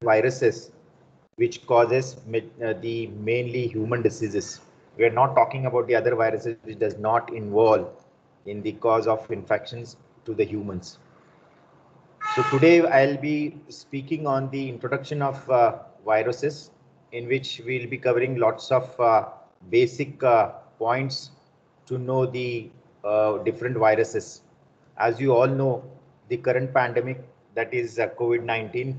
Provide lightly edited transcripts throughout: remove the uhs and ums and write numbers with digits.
viruses which causes the mainly human diseases. We are not talking about the other viruses which does not involve in the cause of infections to the humans. So today I'll be speaking on the introduction of viruses, in which we'll be covering lots of basic points to know the different viruses. As you all know, the current pandemic, that is COVID-19,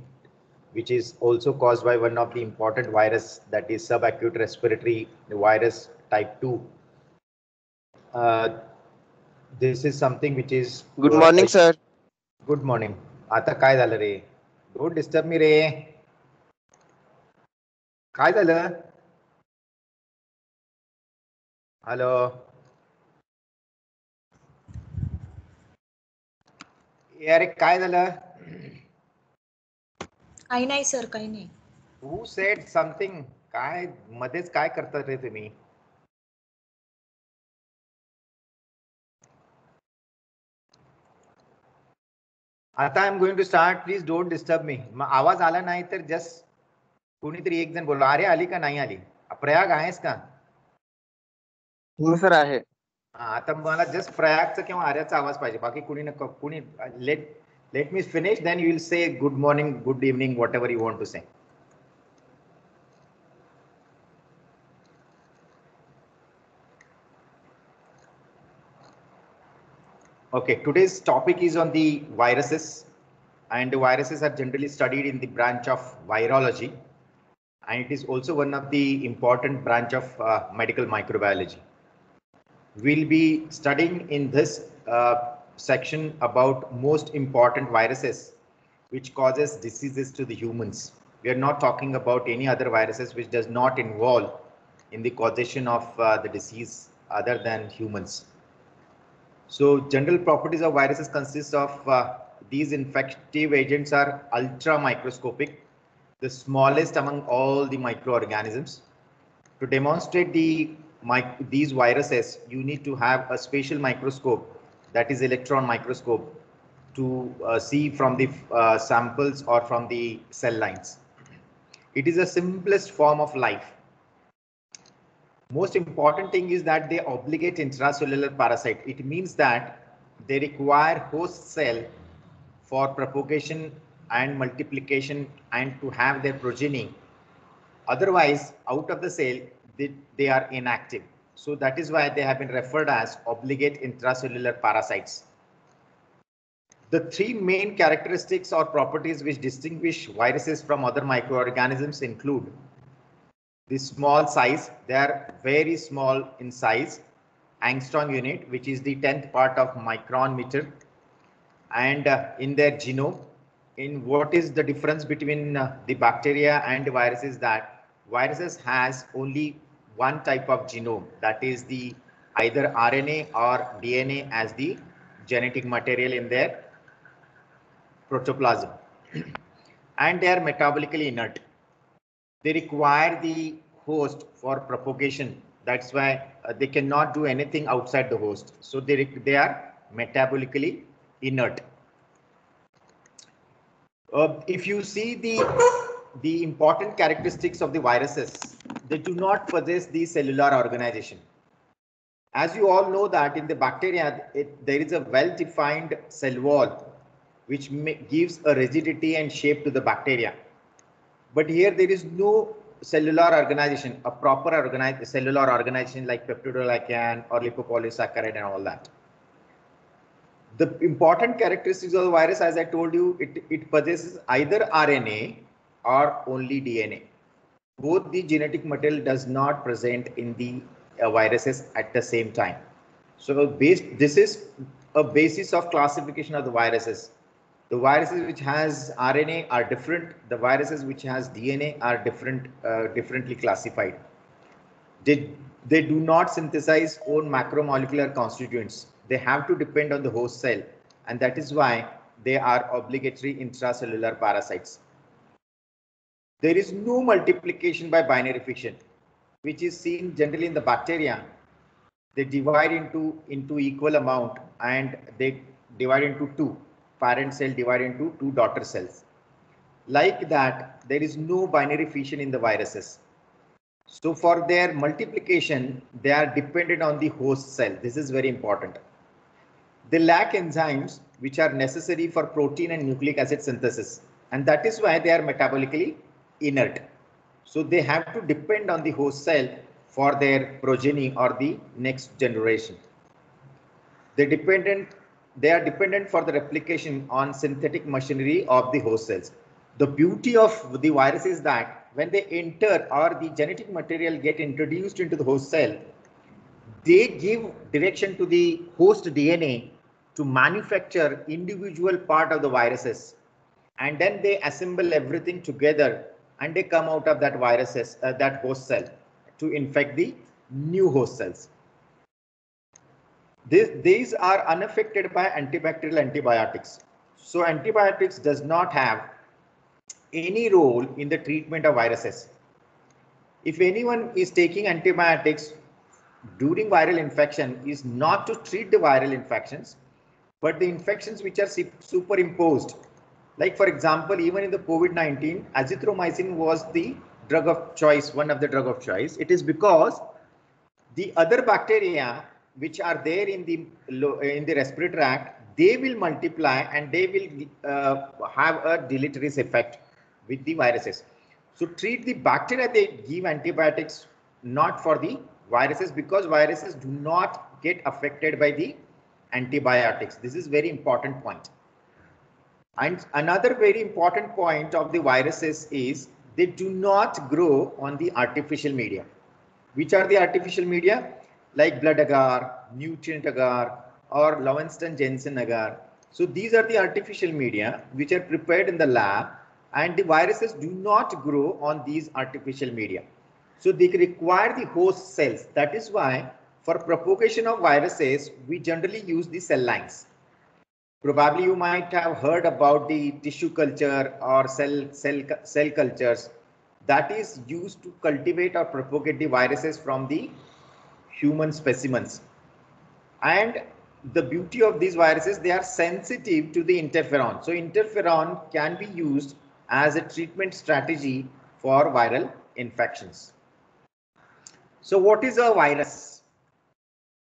which is also caused by one of the important virus, that is subacute respiratory virus type 2. This is something which is Good morning, sir. Good morning. आता काय झालं रे? Don't disturb मी रे. काय झालं? Hello. अरे काय झालं? काही नाही सर, काही नाही. Who said something? काय मध्येच काय करता रे तुम्ही? आता I am going to start. Please don't disturb me. मग आवाज आला नाही तर जस्ट कोणीतरी एक जण बोललो, अरे आली का नाही आली? प्रयाग आहेस का? हो सर आहे. आता मला जस्ट प्रयागचा किंवा आर्याचा आवाज पाहिजे, बाकी कुणी नको. कुणी let me finish, then you will say good morning, good evening, whatever you want to say. Okay, today's topic is on the viruses, and the viruses are generally studied in the branch of virology, and it is also one of the important branch of medical microbiology. We'll be studying in this section about most important viruses which causes diseases to the humans. We are not talking about any other viruses which does not involve in the causation of the disease other than humans. So general properties of viruses consist of these infective agents are ultra microscopic, the smallest among all the microorganisms. To demonstrate these viruses, you need to have a special microscope, that is electron microscope, to see from the samples or from the cell lines. It is the simplest form of life. Most important thing is that they obligate intracellular parasite. It means that they require host cell for propagation and multiplication and to have their progeny. Otherwise, out of the cell, they are inactive. So that is why they have been referred as obligate intracellular parasites. The three main characteristics or properties which distinguish viruses from other microorganisms include the small size. They are very small in size, angstrom unit, which is the 10th part of micron meter, and in their genome. In what is the difference between the bacteria and the viruses? That viruses has only one type of genome, that is the either RNA or DNA as the genetic material in their protoplasm, and they are metabolically inert. They require the host for propagation. That's why they cannot do anything outside the host. So they are metabolically inert. If you see the important characteristics of the viruses, they do not possess the cellular organization. As you all know that in the bacteria, there is a well-defined cell wall which gives a rigidity and shape to the bacteria. But here there is no cellular organization, a proper cellular organization like peptidoglycan or lipopolysaccharide and all that. The important characteristics of the virus, as I told you, it possesses either RNA or only DNA. Both the genetic material does not present in the viruses at the same time. So this is a basis of classification of the viruses. The viruses which has RNA are different. The viruses which has DNA are differently classified. They do not synthesize own macromolecular constituents. They have to depend on the host cell, and that is why they are obligatory intracellular parasites. There is no multiplication by binary fission, which is seen generally in the bacteria. They divide into equal amount, and they divide into two. Parent cell divide into two daughter cells. Like that, there is no binary fission in the viruses. So for their multiplication, they are dependent on the host cell. This is very important. They lack enzymes which are necessary for protein and nucleic acid synthesis, and that is why they are metabolically inert. So they have to depend on the host cell for their progeny or the next generation. They are dependent for the replication on synthetic machinery of the host cells. The beauty of the virus is that when they enter or the genetic material get introduced into the host cell, they give direction to the host DNA to manufacture individual part of the viruses, and then they assemble everything together and they come out of that viruses, that host cell, to infect the new host cells. These are unaffected by antibacterial antibiotics. So antibiotics does not have any role in the treatment of viruses. If anyone is taking antibiotics during viral infection, is not to treat the viral infections, but the infections which are superimposed. Like for example, even in the COVID-19, azithromycin was the drug of choice, one of the drug of choice. It is because the other bacteria which are there in the respiratory tract, they will multiply and they will have a deleterious effect with the viruses. So treat the bacteria, they give antibiotics, not for the viruses, because viruses do not get affected by the antibiotics. This is very important point. And another very important point of the viruses is they do not grow on the artificial media. Which are the artificial media? Like blood agar, nutrient agar, or Lowenstein-Jensen agar. So these are the artificial media which are prepared in the lab, and the viruses do not grow on these artificial media. So they require the host cells. That is why for propagation of viruses, we generally use the cell lines. Probably you might have heard about the tissue culture or cell cultures that is used to cultivate or propagate the viruses from the human specimens. And the beauty of these viruses, they are sensitive to the interferon. So interferon can be used as a treatment strategy for viral infections. So what is a virus?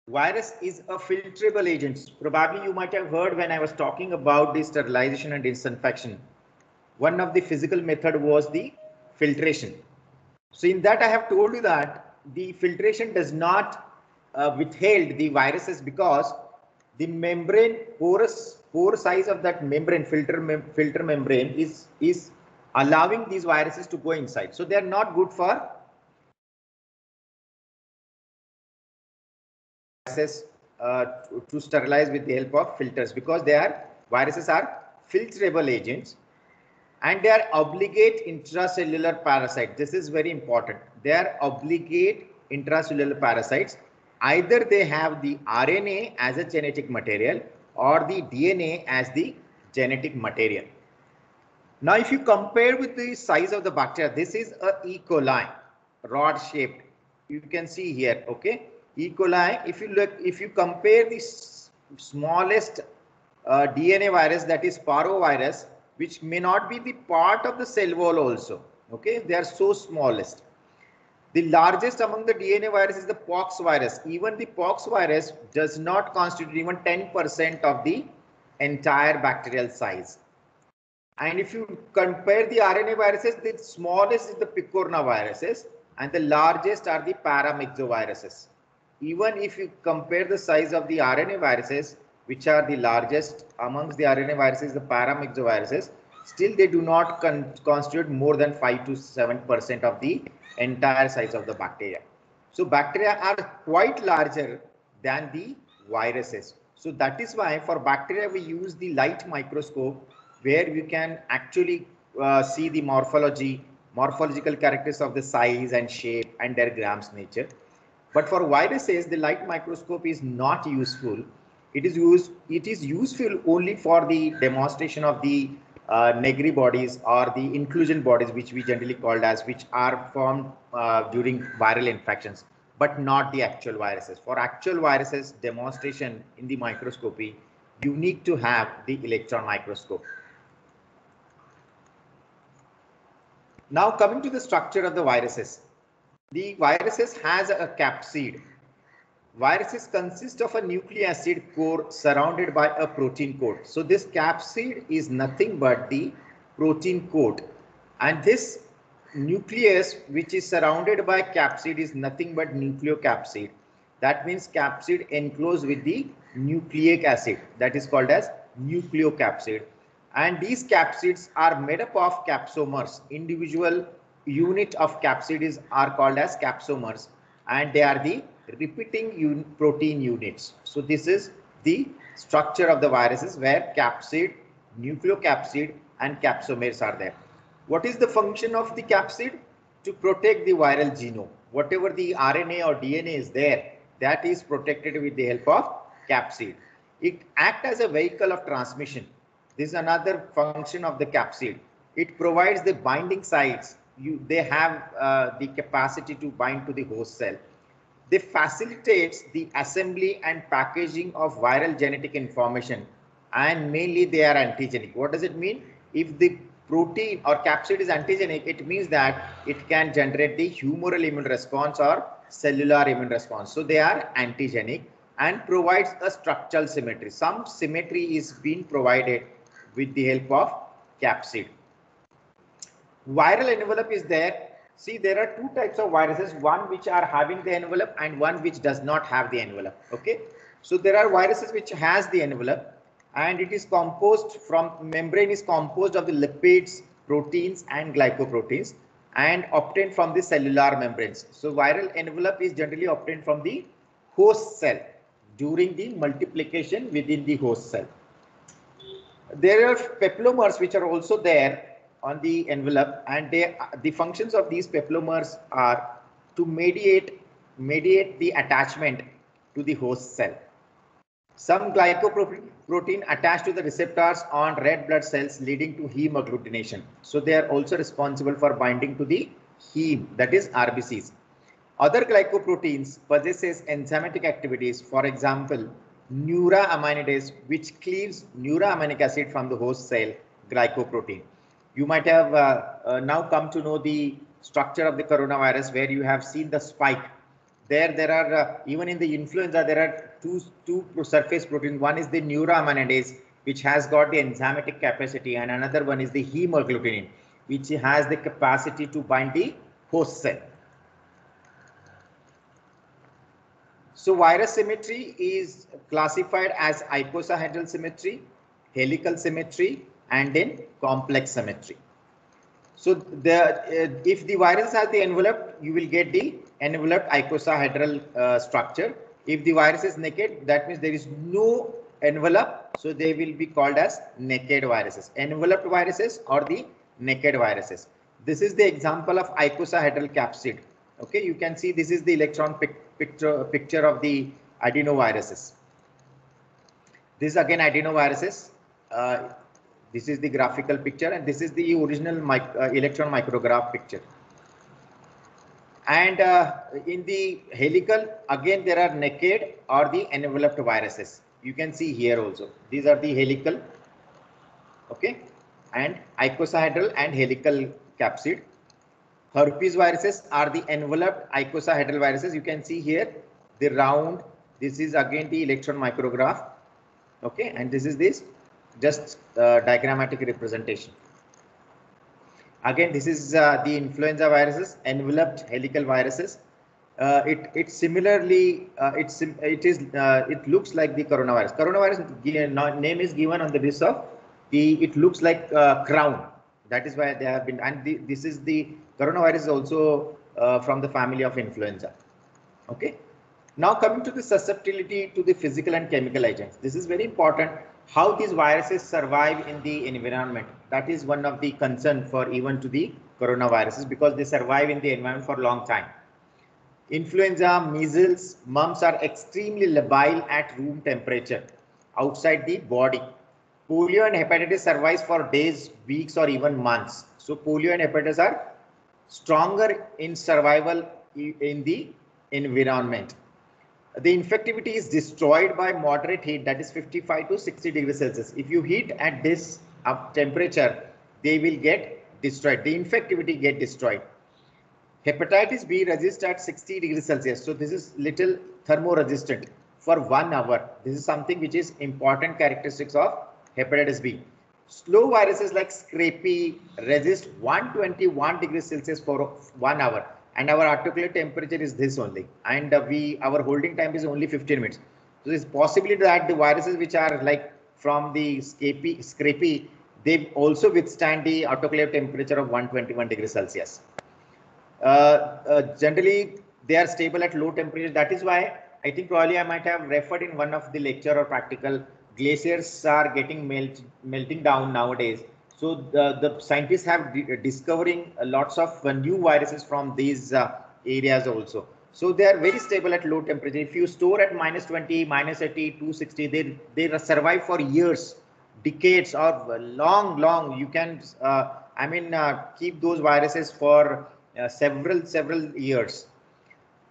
Virus is a filtrable agent. Probably you might have heard when I was talking about the sterilization and disinfection. One of the physical method was the filtration. So in that I have told you that the filtration does not withhold the viruses, because the membrane pore size of that membrane, filter membrane is allowing these viruses to go inside. So they are not good for viruses to sterilize with the help of filters, because viruses are filterable agents, and they are obligate intracellular parasites. This is very important. They are obligate intracellular parasites. Either they have the RNA as a genetic material or the DNA as the genetic material. Now, if you compare with the size of the bacteria, this is a E. coli, rod shaped. You can see here, okay? E. coli, if you compare the smallest DNA virus, that is parvovirus, which may not be the part of the cell wall also, okay? They are so smallest. The largest among the DNA virus is the pox virus. Even the pox virus does not constitute even 10% of the entire bacterial size. And if you compare the RNA viruses, the smallest is the picorna viruses and the largest are the paramyxoviruses. Even if you compare the size of the RNA viruses, which are the largest amongst the RNA viruses, the paramyxoviruses, still they do not constitute more than 5 to 7% of the entire size of the bacteria. So bacteria are quite larger than the viruses. So that is why for bacteria we use the light microscope, where we can actually see the morphological characteristics of the size and shape and their grams nature. But for viruses, the light microscope is not useful. It is useful only for the demonstration of the Negri bodies or the inclusion bodies, which we generally called as, which are formed during viral infections, but not the actual viruses. For actual viruses demonstration in the microscopy, you need to have the electron microscope. Now coming to the structure of the viruses. The viruses has a capsid. Viruses consist of a nucleic acid core surrounded by a protein coat. So this capsid is nothing but the protein coat, and this nucleus which is surrounded by capsid is nothing but nucleocapsid. That means capsid enclosed with the nucleic acid, that is called as nucleocapsid. And these capsids are made up of capsomers. Individual unit of capsid are called as capsomers, and they are the repeating protein units. So this is the structure of the viruses, where capsid, nucleocapsid and capsomers are there. What is the function of the capsid? To protect the viral genome. Whatever the RNA or DNA is there, that is protected with the help of capsid. It acts as a vehicle of transmission. This is another function of the capsid. It provides the binding sites. They have the capacity to bind to the host cell. They facilitates the assembly and packaging of viral genetic information, and mainly they are antigenic. What does it mean? If the protein or capsid is antigenic, it means that it can generate the humoral immune response or cellular immune response. So they are antigenic and provides a structural symmetry. Some symmetry is being provided with the help of capsid. Viral envelope is there. See, there are two types of viruses, one which are having the envelope and one which does not have the envelope. Okay, so there are viruses which has the envelope, and it is composed from, membrane is composed of the lipids, proteins and glycoproteins, and obtained from the cellular membranes. So viral envelope is generally obtained from the host cell during the multiplication within the host cell. There are peplomers which are also there on the envelope, and the functions of these peplomers are to mediate the attachment to the host cell. Some glycoprotein attach to the receptors on red blood cells, leading to heme agglutination. So they are also responsible for binding to the heme, that is RBCs. Other glycoproteins possesses enzymatic activities. For example, neuraminidase, which cleaves neuraminic acid from the host cell glycoprotein. You might have now come to know the structure of the coronavirus, where you have seen the spike. There are even in the influenza, there are two surface proteins. One is the neuraminidase, which has got the enzymatic capacity, and another one is the heme agglutinin, which has the capacity to bind the host cell. So virus symmetry is classified as icosahedral symmetry, helical symmetry, and then complex symmetry. So if the virus has the envelope, you will get the enveloped icosahedral structure. If the virus is naked, that means there is no envelope, so they will be called as naked viruses, enveloped viruses or the naked viruses. This is the example of icosahedral capsid. Okay, you can see this is the electron picture of the adenoviruses. This is again adenoviruses. This is the graphical picture, and this is the original electron micrograph picture. And in the helical, again there are naked or the enveloped viruses. You can see here also. These are the helical, okay, and icosahedral and helical capsid. Herpes viruses are the enveloped icosahedral viruses. You can see here the round. This is again the electron micrograph, okay, and this is this just diagrammatic representation. Again, this is the influenza viruses, enveloped helical viruses. It similarly it looks like the coronavirus. Coronavirus name is given on the basis of it looks like crown. That is why they have been, and this is the coronavirus is also from the family of influenza. Okay. Now coming to the susceptibility to the physical and chemical agents. This is very important. How these viruses survive in the environment. That is one of the concern for even to the coronaviruses, because they survive in the environment for a long time. Influenza, measles, mumps are extremely labile at room temperature outside the body. Polio and hepatitis survives for days, weeks, or even months. So polio and hepatitis are stronger in survival in the environment. The infectivity is destroyed by moderate heat, that is 55 to 60 degrees Celsius. If you heat at this temperature, they will get destroyed. The infectivity get destroyed. Hepatitis B resists at 60 degrees Celsius. So this is little thermoresistant for 1 hour. This is something which is important characteristics of hepatitis B. Slow viruses like Scrapie resist 121 degrees Celsius for 1 hour. And our articulate temperature is this only. And our holding time is only 15 minutes. So it's possibly that the viruses which are like from the Scrapie, they also withstand the autoclave temperature of 121 degrees Celsius. Generally, they are stable at low temperature. That is why I think probably I might have referred in one of the lecture or practical, glaciers are getting melting down nowadays. So the scientists have discovering lots of new viruses from these areas also. So they are very stable at low temperature. If you store at -20, -80, 260, they survive for years, decades, or long. You can, keep those viruses for several years.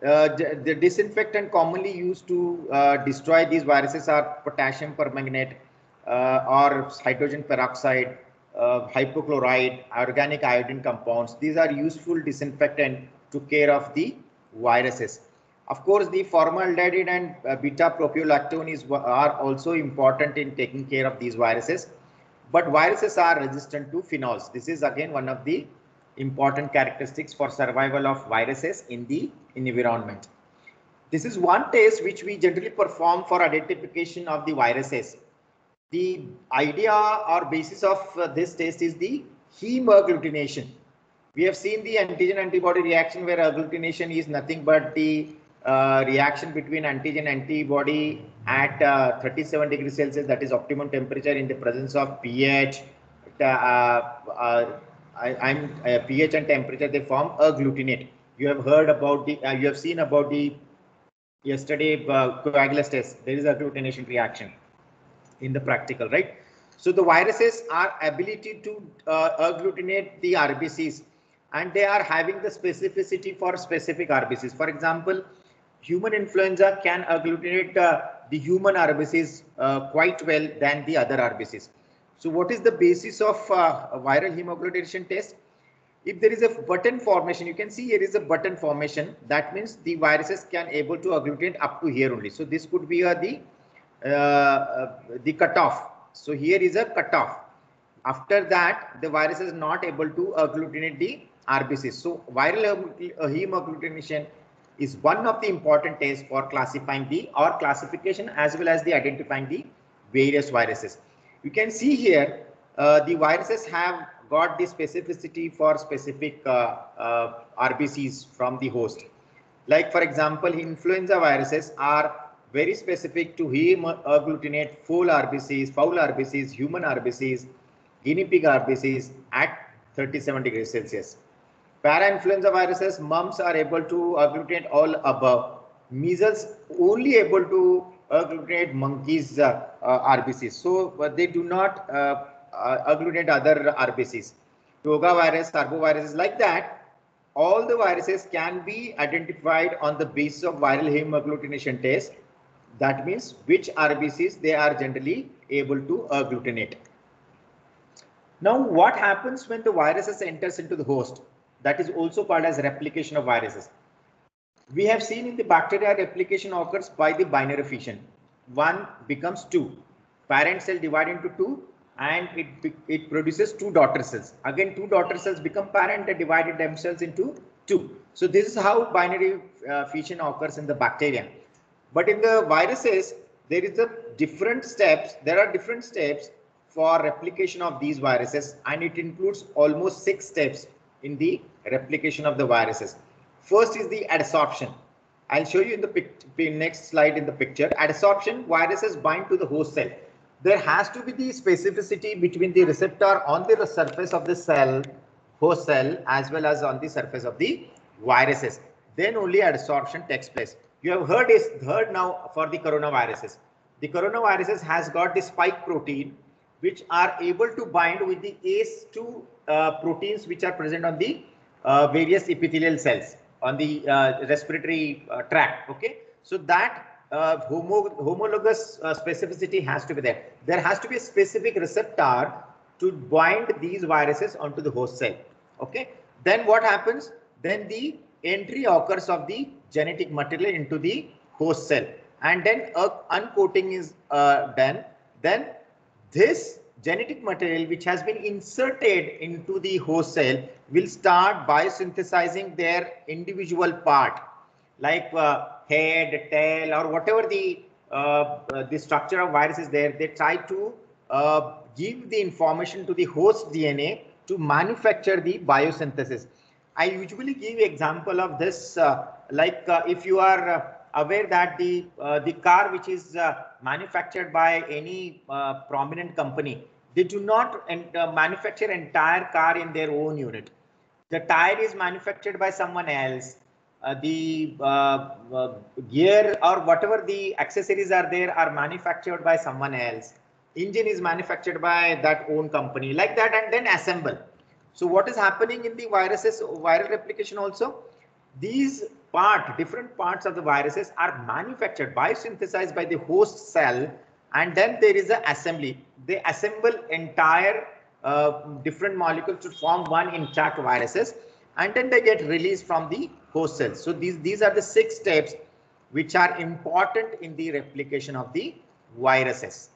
The disinfectant commonly used to destroy these viruses are potassium permanganate or hydrogen peroxide, hypochlorite, organic iodine compounds. These are useful disinfectant to care of the viruses. Of course, the formaldehyde and beta propiolactone are also important in taking care of these viruses. But viruses are resistant to phenols. This is again one of the important characteristics for survival of viruses in the environment. This is one test which we generally perform for identification of the viruses. The idea or basis of this test is the heme agglutination. We have seen the antigen antibody reaction where agglutination is nothing but the reaction between antigen antibody at 37 degrees Celsius, that is optimum temperature, in the presence of pH. pH and temperature, they form agglutinate. You have heard about the, you have seen about the yesterday coagulase test. There is agglutination reaction in the practical, right? So the viruses are ability to agglutinate the RBCs, and they are having the specificity for specific RBCs. For example, human influenza can agglutinate the human RBCs quite well than the other RBCs. So what is the basis of viral hemoagglutination test? If there is a button formation, you can see here is a button formation. That means the viruses can able to agglutinate up to here only. So this could be the cutoff. So here is a cutoff. After that, the virus is not able to agglutinate the RBCs. So viral hemoagglutination is one of the important tests for classifying the classification as well as the identifying the various viruses. You can see here the viruses have got the specificity for specific RBCs from the host. Like for example, influenza viruses are very specific to hemoagglutinate foul RBCs, human RBCs, guinea pig RBCs at 37 degrees Celsius. Para-influenza viruses, mumps are able to agglutinate all above. Measles only able to agglutinate monkeys RBCs. So they do not agglutinate other RBCs. Toga virus, arboviruses, like that. All the viruses can be identified on the basis of viral hemoagglutination test. That means which RBCs they are generally able to agglutinate. Now, what happens when the viruses enters into the host? That is also called as replication of viruses. We have seen in the bacteria, replication occurs by the binary fission. 1 becomes 2. Parent cell divide into 2 and it produces 2 daughter cells. Again, 2 daughter cells become parent and divided themselves into 2. So this is how binary fission occurs in the bacteria. But in the viruses, there is a different steps. There are different steps for replication of these viruses, and it includes almost 6 steps in the replication of the viruses. First is the adsorption. I'll show you in the next slide in the picture. Adsorption, viruses bind to the host cell. There has to be the specificity between the receptor on the surface of the cell, host cell, as well as on the surface of the viruses. Then only adsorption takes place. You have heard now for the coronaviruses. The coronaviruses has got the spike protein, which are able to bind with the ACE2 proteins which are present on the various epithelial cells on the respiratory tract. Okay, so that homologous specificity has to be there. There has to be a specific receptor to bind these viruses onto the host cell. Okay. Then what happens? Then the entry occurs of the genetic material into the host cell, and then uncoating is done. Then this genetic material which has been inserted into the host cell will start biosynthesizing their individual part, like head, tail, or whatever the structure of virus is there. They try to give the information to the host DNA to manufacture the biosynthesis. I usually give example of this, if you are aware that the car which is manufactured by any prominent company, they do not manufacture entire car in their own unit. The tire is manufactured by someone else. The gear or whatever the accessories are there are manufactured by someone else. Engine is manufactured by that own company, like that, and then assemble. So what is happening in the viruses, viral replication also? These different parts of the viruses are manufactured, biosynthesized by the host cell, and then there is an assembly. They assemble entire different molecules to form one intact viruses, and then they get released from the host cells. So these are the 6 steps which are important in the replication of the viruses.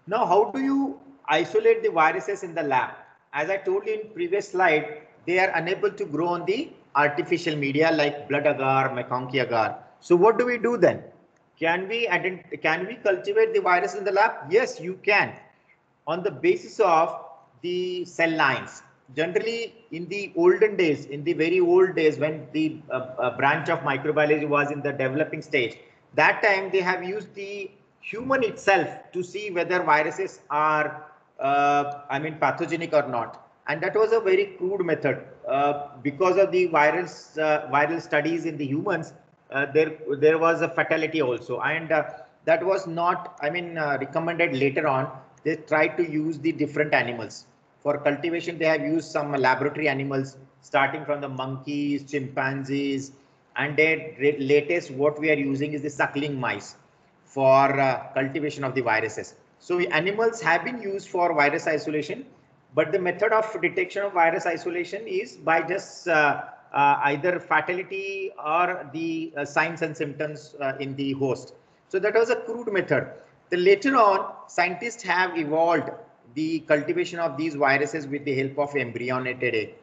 Now, how do you isolate the viruses in the lab? As I told you in previous slide, they are unable to grow on the artificial media like blood agar, McConkey agar. So what do we do then? Can we cultivate the virus in the lab? Yes, you can, on the basis of the cell lines. Generally, in the olden days, in the very old days, when the branch of microbiology was in the developing stage, that time they have used the human itself to see whether viruses are pathogenic or not, and that was a very crude method. Because of the viral studies in the humans, there was a fatality also, and that was not recommended. Later on, they tried to use the different animals for cultivation. They have used some laboratory animals, starting from the monkeys, chimpanzees, and their latest what we are using is the suckling mice for cultivation of the viruses. So animals have been used for virus isolation, but the method of detection of virus isolation is by just either fatality or the signs and symptoms in the host. So that was a crude method. Then later on, scientists have evolved the cultivation of these viruses with the help of embryonated egg.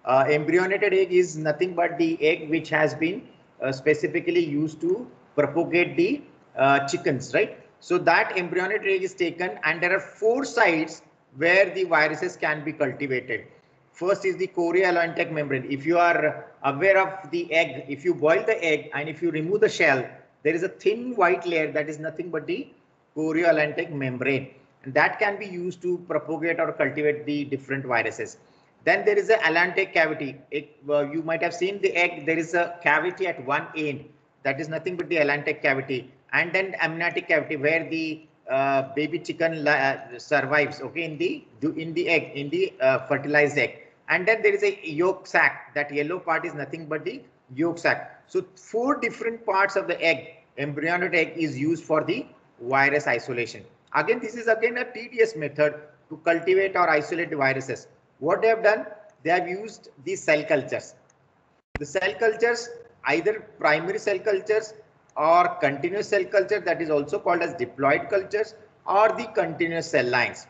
Embryonated egg is nothing but the egg which has been specifically used to propagate the chickens, right? So that embryonated egg is taken, and there are 4 sites where the viruses can be cultivated. First is the chorioallantic membrane. If you are aware of the egg, if you boil the egg and if you remove the shell, there is a thin white layer that is nothing but the chorioallantic membrane, and that can be used to propagate or cultivate the different viruses. Then there is a allantic cavity. You might have seen the egg. There is a cavity at one end. That is nothing but the allantic cavity. And then amniotic cavity, where the baby chicken survives. Okay, in the egg, in the fertilized egg. And then there is a yolk sac. That yellow part is nothing but the yolk sac. So 4 different parts of the egg, embryonic egg, is used for the virus isolation. Again, this is again a tedious method to cultivate or isolate the viruses. What they have done, they have used the cell cultures. The cell cultures, either primary cell cultures or continuous cell culture, that is also called as diploid cultures, or the continuous cell lines.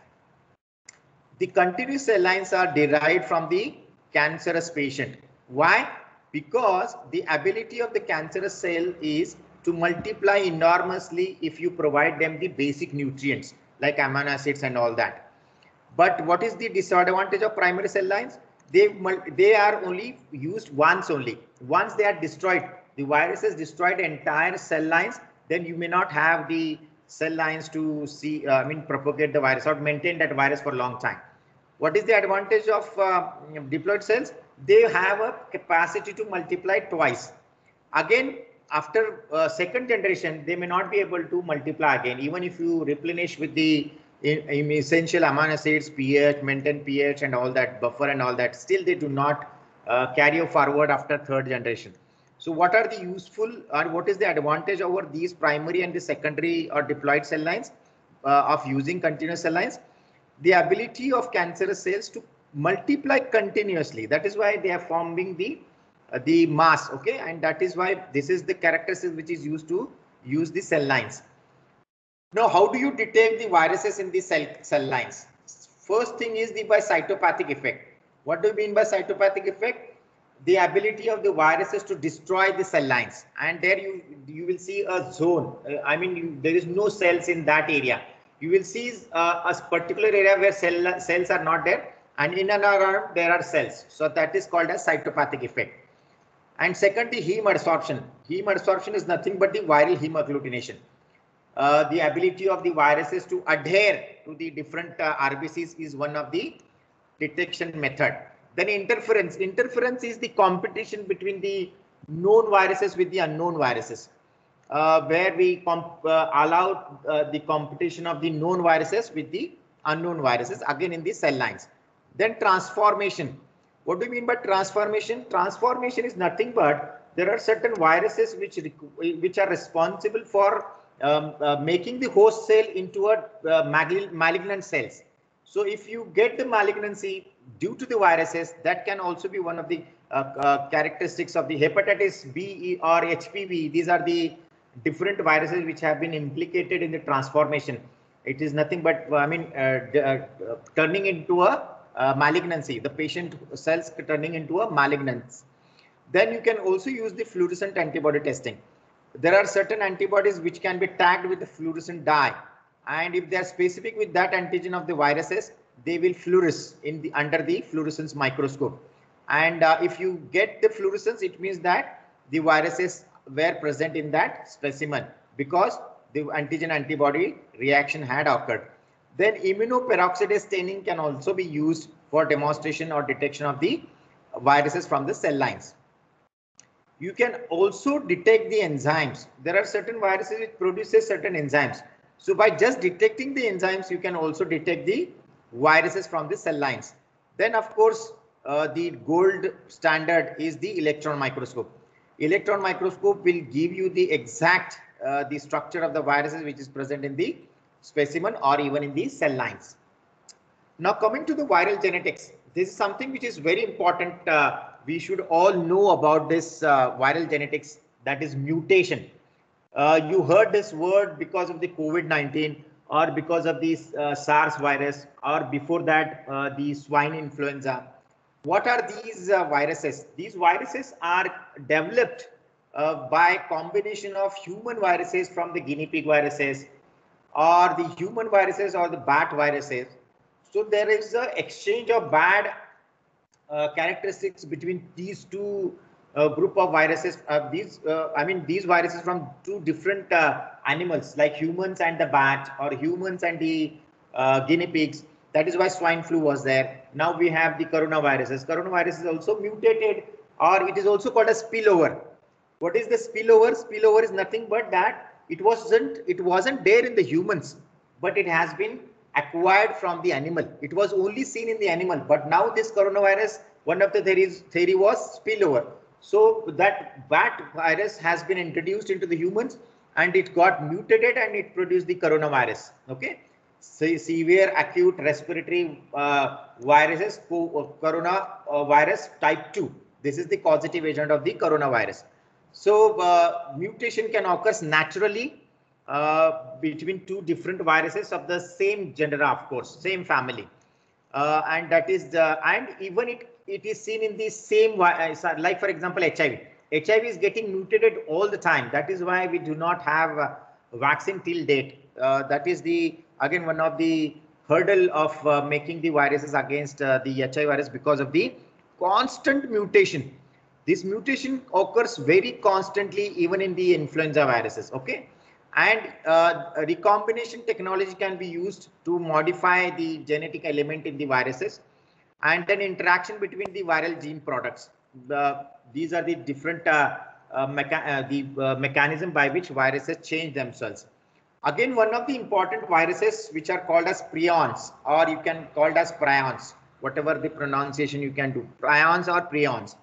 The continuous cell lines are derived from the cancerous patient. Why? Because the ability of the cancerous cell is to multiply enormously if you provide them the basic nutrients like amino acids and all that. But what is the disadvantage of primary cell lines? They are only used once only. Once they are destroyed, the virus has destroyed entire cell lines, then you may not have the cell lines to see, propagate the virus or maintain that virus for a long time. What is the advantage of diploid cells? They have a capacity to multiply twice. Again, after second generation, they may not be able to multiply again, even if you replenish with the essential amino acids, pH, maintain pH and all that, buffer and all that, still they do not carry forward after third generation. So what are the useful, or what is the advantage over these primary and the secondary or diploid cell lines of using continuous cell lines? the ability of cancerous cells to multiply continuously. That is why they are forming the mass, okay, and that is why this is the characteristic which is used to use the cell lines. Now, how do you detect the viruses in the cell lines? First thing is the by cytopathic effect. What do you mean by cytopathic effect? The ability of the viruses to destroy the cell lines, and there you will see a zone. I mean, there is no cells in that area. You will see a particular area where cells are not there, and in and around there are cells. So that is called as cytopathic effect. And second, the heme adsorption. Heme adsorption is nothing but the viral heme agglutination. The ability of the viruses to adhere to the different RBCs is one of the detection method. Then interference. Interference is the competition between the known viruses with the unknown viruses, where we allow the competition of the known viruses with the unknown viruses, again in the cell lines. Then transformation. What do you mean by transformation? Transformation is nothing but there are certain viruses which are responsible for making the host cell into a malignant cells. So if you get the malignancy due to the viruses, that can also be one of the characteristics of the hepatitis B or HPV. These are the different viruses which have been implicated in the transformation. It is nothing but, I mean, turning into a malignancy, the patient cells turning into a malignance. Then you can also use the fluorescent antibody testing. There are certain antibodies which can be tagged with the fluorescent dye, and if they are specific with that antigen of the viruses, they will fluoresce in the under the fluorescence microscope. And if you get the fluorescence, it means that the viruses were present in that specimen because the antigen antibody reaction had occurred. Then immunoperoxidase staining can also be used for demonstration or detection of the viruses from the cell lines. You can also detect the enzymes. There are certain viruses which produces certain enzymes. So by just detecting the enzymes, you can also detect the viruses from the cell lines. Then of course, the gold standard is the electron microscope. Electron microscope will give you the exact the structure of the viruses which is present in the specimen or even in the cell lines. Now coming to the viral genetics, this is something which is very important. We should all know about this viral genetics, that is mutation. You heard this word because of the COVID-19 or because of the SARS virus, or before that the swine influenza. What are these viruses? These viruses are developed by combination of human viruses from the guinea pig viruses, or the human viruses or the bat viruses. So there is an exchange of bad characteristics between these two group of viruses. I mean these viruses from two different animals like humans and the bat, or humans and the guinea pigs. That is why swine flu was there. Now we have the coronaviruses. Coronavirus is also mutated, or it is also called a spillover. What is the spillover? Spillover is nothing but that it wasn't there in the humans, but it has been acquired from the animal. It was only seen in the animal, but now this coronavirus, one of the theory was spillover. So that bat virus has been introduced into the humans, and it got mutated and it produced the coronavirus. Okay, so severe acute respiratory viruses, coronavirus type 2. This is the causative agent of the coronavirus. So mutation can occur naturally between two different viruses of the same genera, of course, same family, and that is and even it is seen in the same, like for example HIV. HIV is getting mutated all the time. That is why we do not have a vaccine till date. That is the again one of the hurdle of making the viruses against the HIV virus, because of the constant mutation. This mutation occurs very constantly even in the influenza viruses. Okay. And recombination technology can be used to modify the genetic element in the viruses, and then interaction between the viral gene products. These are the different mechanism by which viruses change themselves. Again, one of the important viruses which are called as prions, or you can call it as prions, whatever the pronunciation you can do, prions or prions.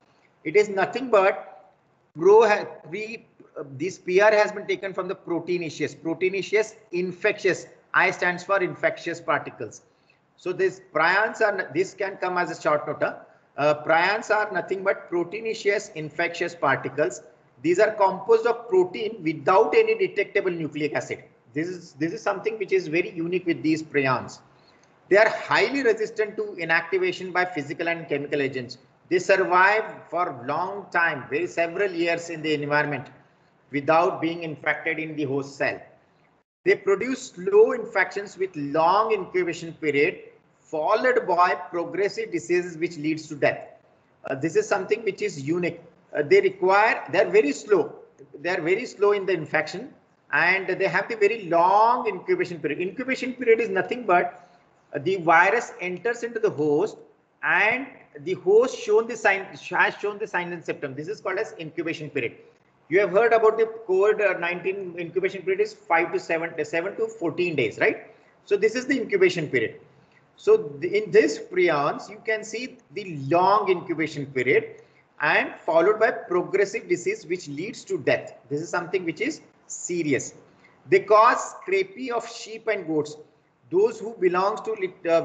It is nothing but this PR has been taken from the proteinaceous. Proteinaceous infectious. I stands for infectious particles. So this prions are, this can come as a short note. Prions are nothing but proteinaceous infectious particles. These are composed of protein without any detectable nucleic acid. This is something which is very unique with these prions. They are highly resistant to inactivation by physical and chemical agents. They survive for long time, very several years in the environment without being infected in the host cell. They produce slow infections with long incubation period, followed by progressive diseases which leads to death. This is something which is unique. They're very slow. They're very slow in the infection, and they have the very long incubation period. Incubation period is nothing but the virus enters into the host, and the host has shown the signs and symptoms. This is called as incubation period. You have heard about the COVID-19 incubation period is 7 to 14 days, right? So this is the incubation period. So in this prions, you can see the long incubation period and followed by progressive disease which leads to death. This is something which is serious. They cause scrapie of sheep and goats. Those who belongs to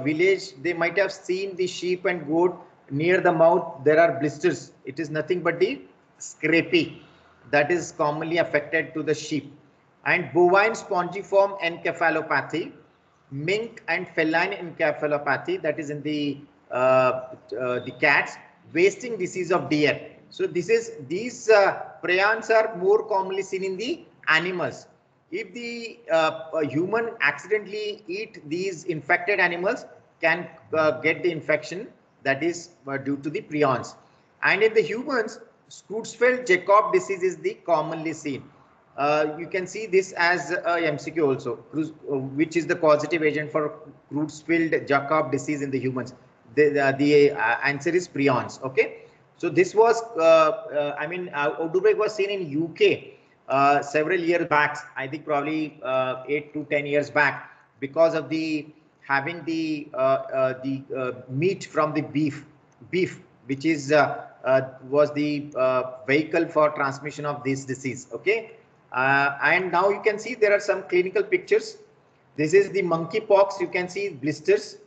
village, they might have seen the sheep and goat near the mouth. There are blisters. It is nothing but the scrapie that is commonly affected to the sheep. And bovine spongiform encephalopathy, mink and feline encephalopathy, that is in the cats, wasting disease of deer. So these prions are more commonly seen in the animals. If the human accidentally eat these infected animals, can get the infection that is due to the prions. And in the humans, Creutzfeldt-Jakob disease is the commonly seen. You can see this as a MCQ also, which is the causative agent for Creutzfeldt-Jakob disease in the humans. The answer is prions. Okay, so this was, outbreak was seen in UK several years back. I think probably 8 to 10 years back, because of the having the meat from the beef, which is was the vehicle for transmission of this disease. Okay. And now you can see there are some clinical pictures. This is the monkeypox. You can see blisters.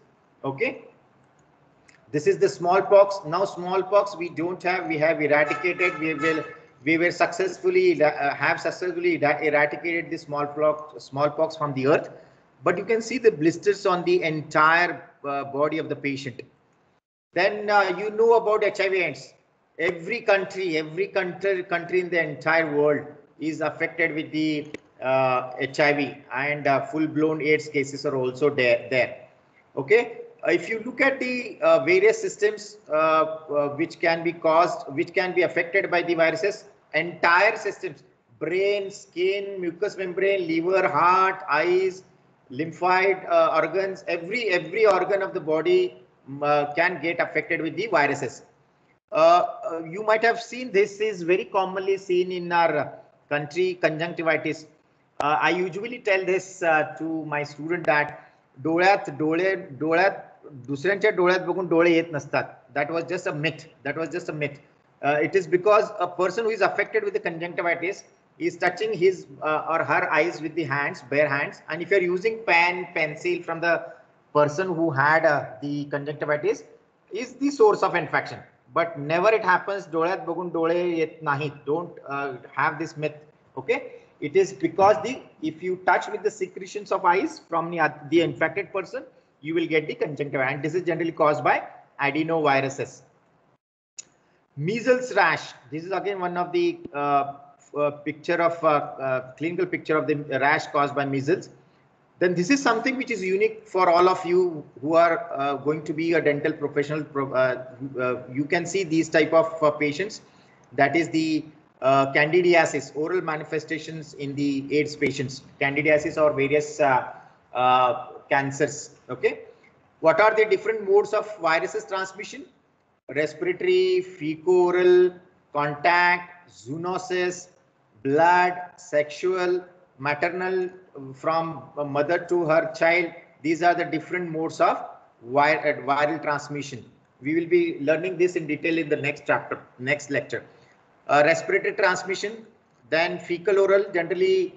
Okay. This is the smallpox. Now smallpox we don't have. We have eradicated. We were successfully eradicated the smallpox from the earth. But you can see the blisters on the entire body of the patient. Then you know about HIV/AIDS. Every country in the entire world is affected with the HIV, and full-blown AIDS cases are also there. Okay, if you look at the various systems which can be affected by the viruses, entire systems: brain, skin, mucous membrane, liver, heart, eyes, lymphoid organs, every organ of the body can get affected with the viruses. You might have seen, this is very commonly seen in our country, conjunctivitis. I usually tell this to my student that डोळ्यात दुसऱ्यांच्या डोळ्यात बघून डोळे येत नसतात. That was just a myth. It is because a person who is affected with the conjunctivitis is touching his or her eyes with the hands, bare hands, and if you are using pencil from the person who had the conjunctivitis, is the source of infection. But never it happens डोळ्यात बघून डोळे येत नाहीत. Don't have this myth. Okay, it is because if you touch with the secretions of eyes from the infected person, you will get the conjunctivitis, and this is generally caused by adenoviruses. Measles rash. This is again one of the clinical picture of the rash caused by measles. Then this is something which is unique for all of you who are going to be a dental professional. You can see these type of patients. That is the candidiasis, oral manifestations in the AIDS patients. Candidiasis or various cancers. Okay. What are the different modes of viruses transmission? Respiratory, fecal-oral, contact, zoonosis, blood, sexual, maternal, from mother to her child. These are the different modes of viral transmission. We will be learning this in detail in the next chapter, next lecture. Respiratory transmission, then fecal-oral, generally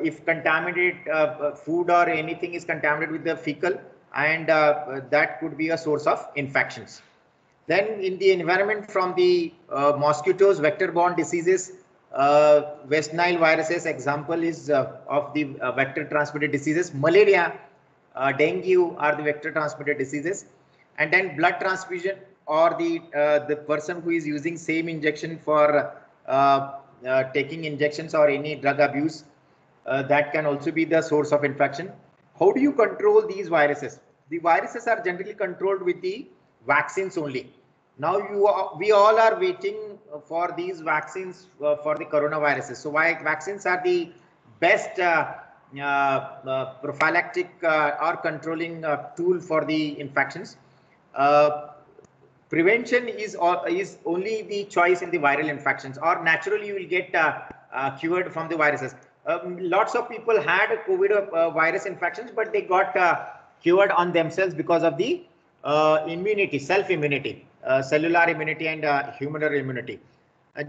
if contaminated food or anything is contaminated with the fecal, and that could be a source of infections. Then in the environment from the mosquitoes, vector-borne diseases, West Nile viruses example is of the vector-transmitted diseases. Malaria, dengue are the vector-transmitted diseases, and then blood transfusion or the person who is using same injection for taking injections or any drug abuse, that can also be the source of infection. How do you control these viruses? The viruses are generally controlled with the vaccines only. Now we all are waiting for these vaccines for the coronaviruses. So why vaccines are the best prophylactic or controlling tool for the infections. Prevention is only the choice in the viral infections, or naturally you will get cured from the viruses. Lots of people had COVID virus infections, but they got cured on themselves because of the immunity, self-immunity, cellular immunity and humoral immunity.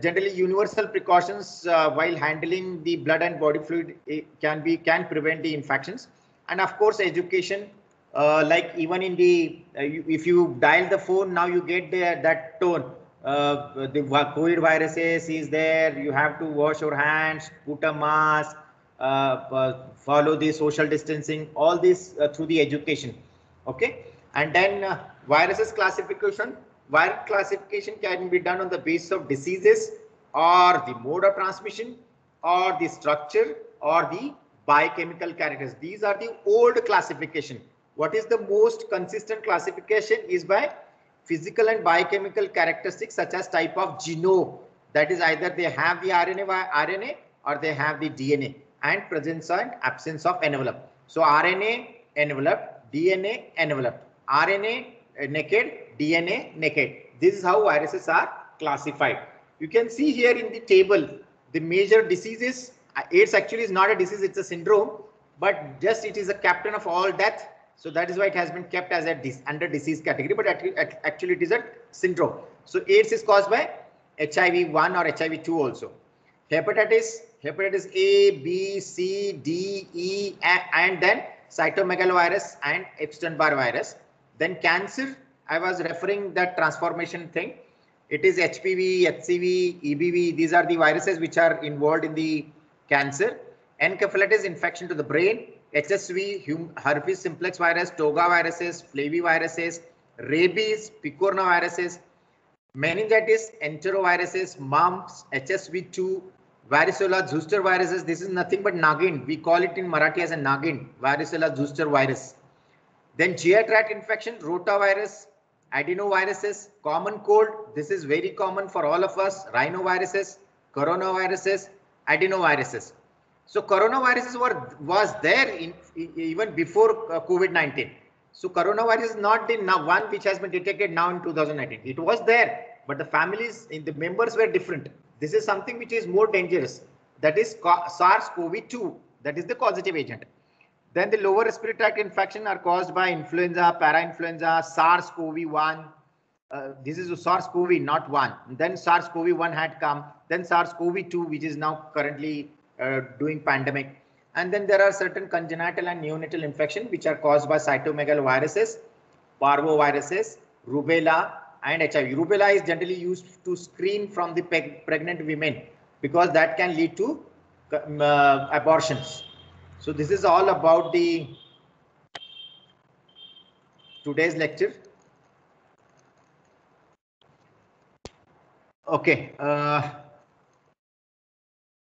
Generally, universal precautions while handling the blood and body fluid can prevent the infections, and of course, education. Like even in the if you dial the phone now, you get that tone. The COVID viruses is there. You have to wash your hands, put a mask, follow the social distancing. All this through the education. Okay, and then viruses classification. Viral classification can be done on the basis of diseases or the mode of transmission or the structure or the biochemical characters. These are the old classification. What is the most consistent classification is by physical and biochemical characteristics such as type of genome. That is either they have the RNA or they have the DNA, and presence and absence of envelope. So RNA enveloped, DNA enveloped, RNA naked, DNA naked. This is how viruses are classified. You can see here in the table the major diseases. AIDS actually is not a disease, it's a syndrome, but just it is a captain of all death. So that is why it has been kept as a under disease category, but actually it is a syndrome. So AIDS is caused by HIV-1 or HIV-2 also. Hepatitis A, B, C, D, E, and then cytomegalovirus and Epstein-Barr virus. Then cancer, I was referring that transformation thing. It is HPV, HCV, EBV. These are the viruses which are involved in the cancer. Encephalitis, infection to the brain. HSV, herpes simplex virus, toga viruses, flaviviruses, rabies, picornaviruses, meningitis, enteroviruses, mumps, HSV2, varicella zoster viruses. This is nothing but Nagin. We call it in Marathi as a Nagin, varicella zoster virus. Then GI tract infection, rotavirus, adenoviruses, common cold. This is very common for all of us. Rhinoviruses, coronaviruses, adenoviruses. So coronaviruses was there even before COVID-19. So coronavirus is not the one which has been detected now in 2019. It was there, but the families, the members were different. This is something which is more dangerous. That is SARS-CoV-2. That is the causative agent. Then the lower respiratory tract infection are caused by influenza, parainfluenza, SARS-CoV-1. This is SARS-CoV, not 1. Then SARS-CoV-1 had come. Then SARS-CoV-2, which is now currently doing pandemic. And then there are certain congenital and neonatal infection which are caused by cytomegaloviruses, parvoviruses, rubella, and HIV. Rubella is generally used to screen from the pregnant women because that can lead to abortions. So this is all about the today's lecture. Okay.